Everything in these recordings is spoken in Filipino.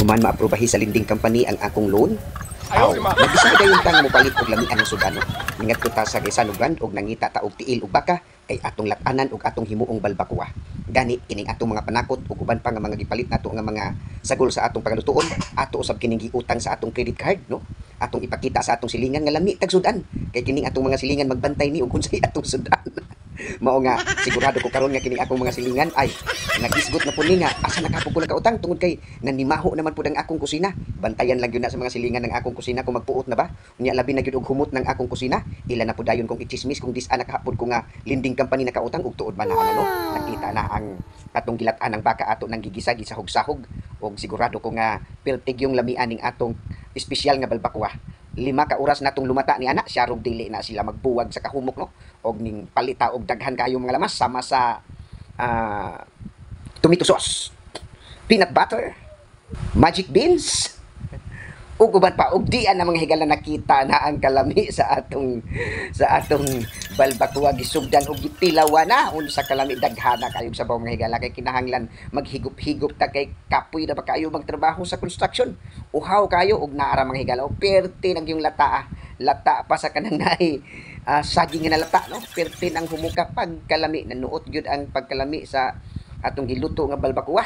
Human maaprobahi sa lending company ang akong loan. Ayaw, Aw, di ba? nag-decide kayo tang mopalit og lamian ng sudano. Ningat ko ta sa Isanugan og nangita ta og tiil ug baka kay atong latanan ug atong himuong balbakuwa. Gani kining atong mga panakot ug uban pa nga mga gipalit nato nga mga sagol sa atong pagalutuon, ato usab kining giutang sa atong credit card, no? Atong ipakita sa atong silingan nga lami tag sudan. Kay kining atong mga silingan magbantay ni ug unsay atong sudan. Mao nga sigurado ko karon nga kining akong mga silingan ay nagisgot na pud ni nga asa nakapog ko nakautang tungod kay nanimaho naman pud ang akong kusina. Bantayan lang gyud na sa mga silingan ng akong kusina kung magpuot na ba. Unya labi na gyud og humot ng akong kusina. Ila na pud dayon kong ichismis kung dis nakahapon ko nga lending company nakautang ug tuod ba na ano. Nakita na ang atong gilatan ng baka ato nang gigisagi sa sahog og sigurado ko nga piltig yung lamian ning atong espesyal nga balbakwa. 5 ka oras natong lumata ni ana siya rog dili na sila magbuwag sa kahumok, no, og ning palita og daghan kayo mga lamas sama sa tomato sauce, peanut butter, magic beans, ug uban pa og dian na mga higala nakita na ang kalami sa atong balbakwa gisugdan og gitilawan na unsa kalami daghana kayo sa mga higala kay kinahanglan maghigop-higop ta kay kapoy na ba kayo magtrabaho sa construction. Uhaw kayo og naara mga higala og perte nang yung lata pa sa kanang naay saging nga lata, no, perte nang humuka pagkalami nanuot gyud ang pagkalami sa atong giluto nga balbakwa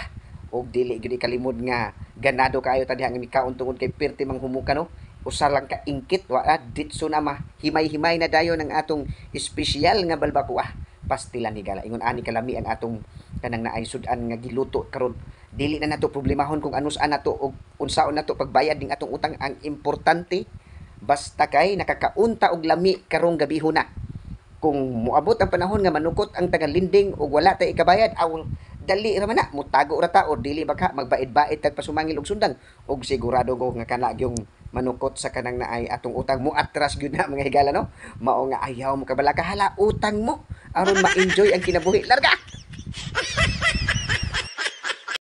og dili gyud kalimod nga ganado kayo tadi ang mikaon tungod kay perte mang humuka, no. Usa lang ka ingkit wa ditso na himay-himay na dayon ang atong espesyal nga balbakwa pastilan higala ingon ani kalami ang atong kanang naay sudan nga giluto karon. Dili na nato problemahon kung anus-an nato og unsaon nato pagbayad ning atong utang. Ang importante basta kay nakakaunta og lami karong gabihon na. Kung moabot ang panahon nga manukot ang tagalinding ug wala tay ikabayad, aw dali ra man na mutago ra ta or dili baka magbaid-baid tag pasumangil og sundang og sigurado ko nga kana gyung manukot sa kanang naay atong utang mo atras gyud na mga higala, no. Mao nga ayaw mo kabala ka hala utang mo aron ma-enjoy ang kinabuhi. Larga